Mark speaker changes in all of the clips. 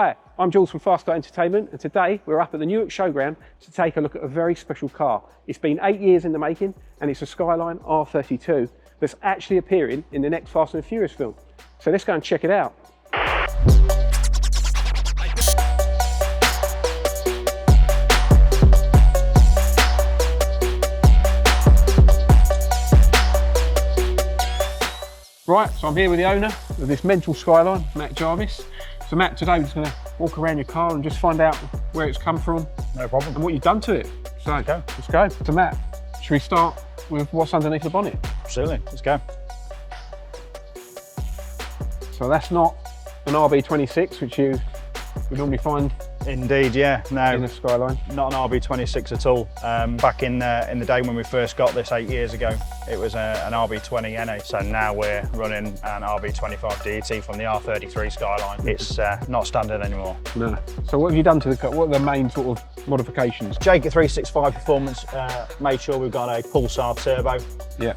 Speaker 1: Hi, I'm Jules from Fast Car Entertainment, and today we're up at the Newark Showground to take a look at a very special car. It's been 8 years in the making, and it's a Skyline R32 that's actually appearing in the next Fast and Furious film. So let's go and check it out. Right, so I'm here with the owner of this mental Skyline, Matt Jarvis. So Matt, today we're just going to walk around your car and just find out where it's come from.
Speaker 2: No problem.
Speaker 1: And what you've done to it. So let's go. So Matt, should we start with what's underneath the bonnet?
Speaker 2: Absolutely, let's go.
Speaker 1: So that's not an RB26, which you would normally find
Speaker 2: Indeed, yeah. No,
Speaker 1: in a Skyline.
Speaker 2: Not an RB26 at all. Back in the day when we first got this 8 years ago, it was an RB20 NA. So now we're running an RB25 DET from the R33 Skyline. It's not standard anymore. No.
Speaker 1: So what have you done to the car? What are the main sort of modifications?
Speaker 2: Jake at 365 Performance made sure we've got a Pulsar turbo. Yeah.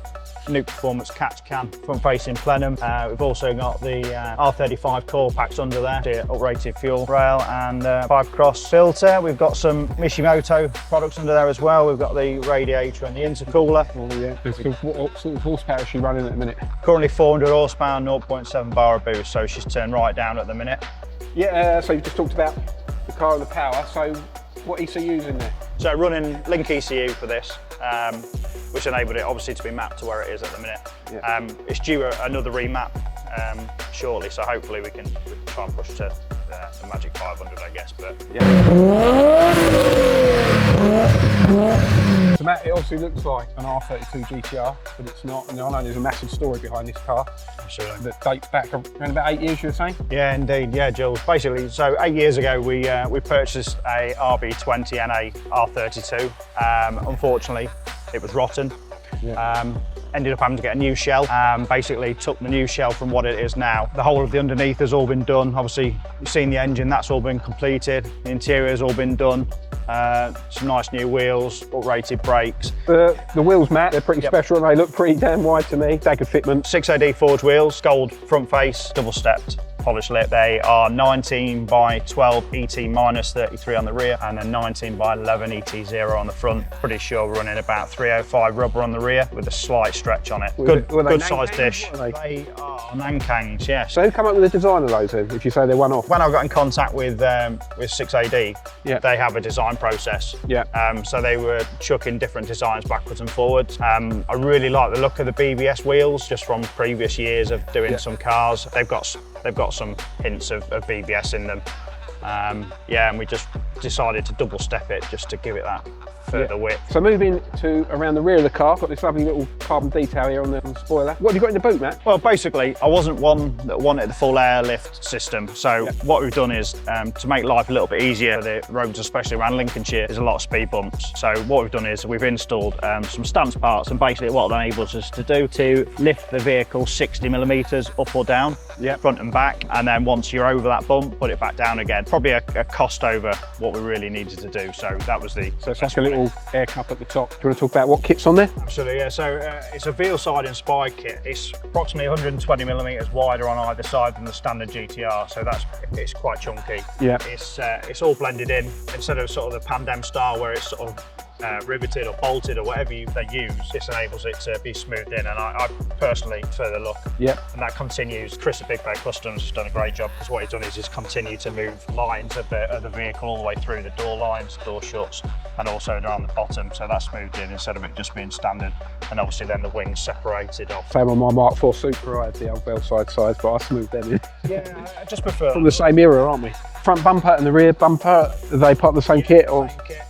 Speaker 2: New Performance catch can, front facing plenum. We've also got the R35 core packs under there, the uprated fuel rail and 5-cross filter. We've got some Mishimoto products under there as well. We've got the radiator and the intercooler.
Speaker 1: Oh yeah. What sort of horsepower is she running at the minute?
Speaker 2: Currently 400 horsepower, 0.7 bar of boost, so she's turned right down at the minute.
Speaker 1: Yeah, so you just talked about the car and the power, so what ECU's in there?
Speaker 2: So running Link ECU for this, which enabled it obviously to be mapped to where it is at the minute. Yeah. It's due another remap shortly, so hopefully we can try and push to the magic 500, I guess. But yeah.
Speaker 1: So Matt, it obviously looks like an R32 GTR, but it's not. And I know there's a massive story behind this car.
Speaker 2: Absolutely.
Speaker 1: That dates back around about 8 years, you were saying?
Speaker 2: Yeah, indeed. Yeah, Jules. Basically, so 8 years ago, we purchased a RB20 NA R32. Unfortunately, it was rotten. Yeah. Ended up having to get a new shell. Basically took the new shell from what it is now. The whole of the underneath has all been done. Obviously, you've seen the engine, that's all been completed. The interior has all been done. Some nice new wheels, uprated brakes.
Speaker 1: The wheels, Matt, they're pretty special and they look pretty damn wide to me. They could fitment.
Speaker 2: 6AD forged wheels, gold front face, double stepped. Polished lip. They are 19 by 12 ET minus 33 on the rear and then 19 by 11 ET 0 on the front. Pretty sure we're running about 305 rubber on the rear with a slight stretch on it. Good sized dish. They are Nankangs, yes.
Speaker 1: So who come up with the design of those then, if you say they're one off?
Speaker 2: When I got in contact with 6AD, they have a design process. Yeah. So they were chucking different designs backwards and forwards. I really like the look of the BBS wheels just from previous years of doing some cars. They've got some hints of BBS in them. Yeah, and we just decided to double step it just to give it that further width.
Speaker 1: So moving to around the rear of the car, got this lovely little carbon detail here on the spoiler. What have you got in the boot, Matt?
Speaker 2: Well, basically, I wasn't one that wanted the full airlift system. So what we've done is, to make life a little bit easier for the roads, especially around Lincolnshire, there's a lot of speed bumps. So what we've done is we've installed some stance parts, and basically what that enables us to do to lift the vehicle 60mm up or down, front and back, and then once you're over that bump, put it back down again. Probably a cost over what we really needed to do. So that was the...
Speaker 1: So it's like a little air cup at the top. Do you want to talk about what kit's on there?
Speaker 2: Absolutely, yeah. So it's a Veilside inspired kit. It's approximately 120mm wider on either side than the standard GTR, so it's quite chunky. Yeah. It's all blended in instead of sort of the Pandem style where it's sort of riveted or bolted or whatever they use. This enables it to be smoothed in, and I personally prefer the look. Yeah. And that continues. Chris at Big Bear Customs has done a great job because what he's done is just continue to move lines of the vehicle all the way through the door lines, door shuts, and also around the bottom. So that's smoothed in instead of it just being standard. And obviously then the wings separated off.
Speaker 1: Same on my Mark IV Super, I had the old Veilside size, but I smoothed them in.
Speaker 2: Yeah, I just prefer.
Speaker 1: From the same era, aren't we? Front bumper and the rear bumper, are they part of the same kit? Or?
Speaker 2: Same kit.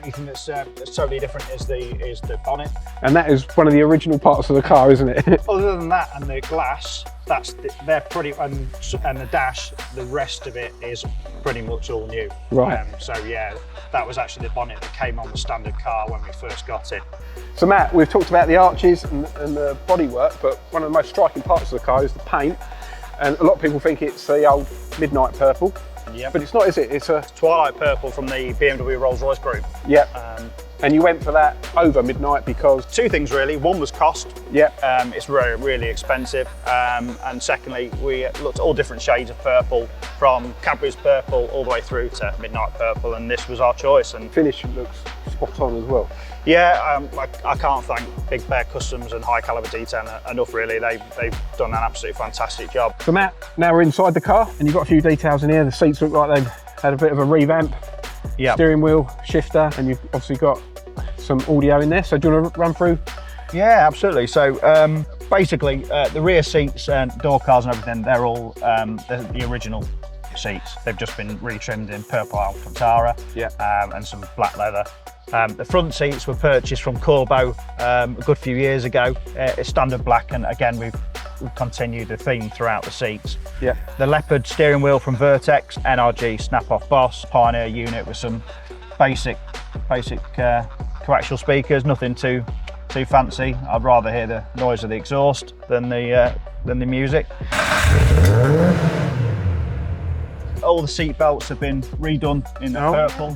Speaker 2: The only thing that's totally different is the bonnet.
Speaker 1: And that is one of the original parts of the car, isn't it?
Speaker 2: Other than that and the glass, they're pretty, and the dash, the rest of it is pretty much all new. Right. So yeah, that was actually the bonnet that came on the standard car when we first got it.
Speaker 1: So Matt, we've talked about the arches and the bodywork, but one of the most striking parts of the car is the paint. And a lot of people think it's the old midnight purple. Yep. But it's not, is it? It's a
Speaker 2: Twilight Purple from the BMW Rolls-Royce group.
Speaker 1: Yep. And you went for that over midnight because?
Speaker 2: Two things really. One was cost.
Speaker 1: Yeah.
Speaker 2: It's really expensive. And secondly, we looked at all different shades of purple, from Cadbury's purple all the way through to midnight purple, and this was our choice. And
Speaker 1: finish looks spot on as well.
Speaker 2: Yeah, I can't thank Big Bear Customs and High Caliber Detailing enough really. They've done an absolutely fantastic job.
Speaker 1: So Matt, now we're inside the car and you've got a few details in here. The seats look like they've had a bit of a revamp. Yeah. Steering wheel, shifter, and you've obviously got some audio in there. So do you want to run through?
Speaker 2: Yeah, absolutely. So basically the rear seats and door cars and everything, they're all the original seats. They've just been retrimmed in purple Alcantara, and some black leather. The front seats were purchased from Corbeau a good few years ago. It's standard black, and again we've continued the theme throughout the seats.
Speaker 1: Yeah. The
Speaker 2: leopard steering wheel from Vertex, NRG snap-off Boss, Pioneer unit with some basic coaxial speakers, nothing too fancy. I'd rather hear the noise of the exhaust than the music. All the seat belts have been redone in the purple.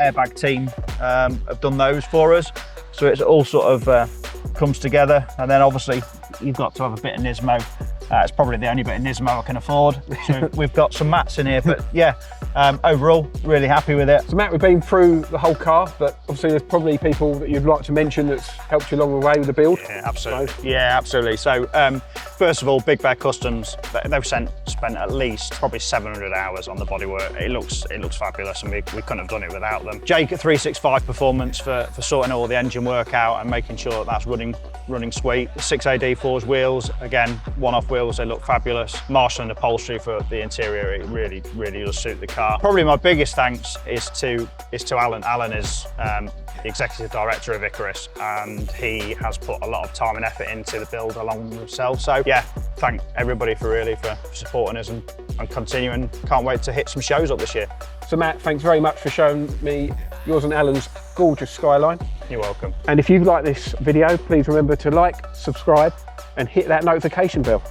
Speaker 2: Airbag team have done those for us. So it's all sort of comes together. And then obviously you've got to have a bit of Nismo. It's probably the only bit of Nismo I can afford. So we've got some mats in here, but yeah, overall, really happy with it.
Speaker 1: So Matt, we've been through the whole car, but obviously there's probably people that you'd like to mention that's helped you along the way with the build.
Speaker 2: Yeah, absolutely. So. Yeah, absolutely. So first of all, Big Bear Customs, they've spent at least probably 700 hours on the bodywork. It looks fabulous, and we couldn't have done it without them. Jake at 365 Performance for sorting all the engine work out and making sure that that's running sweet. 6AD forged wheels, again, one-off wheels, they look fabulous. Marshall and upholstery for the interior, it really does suit the car. Probably my biggest thanks is to Alan. Alan is the executive director of Icarus, and he has put a lot of time and effort into the build along with himself. So yeah, thank everybody for supporting us and continuing. Can't wait to hit some shows up this year.
Speaker 1: So Matt, thanks very much for showing me yours and Alan's gorgeous Skyline.
Speaker 2: You're welcome.
Speaker 1: And if you like this video, please remember to like, subscribe, and hit that notification bell.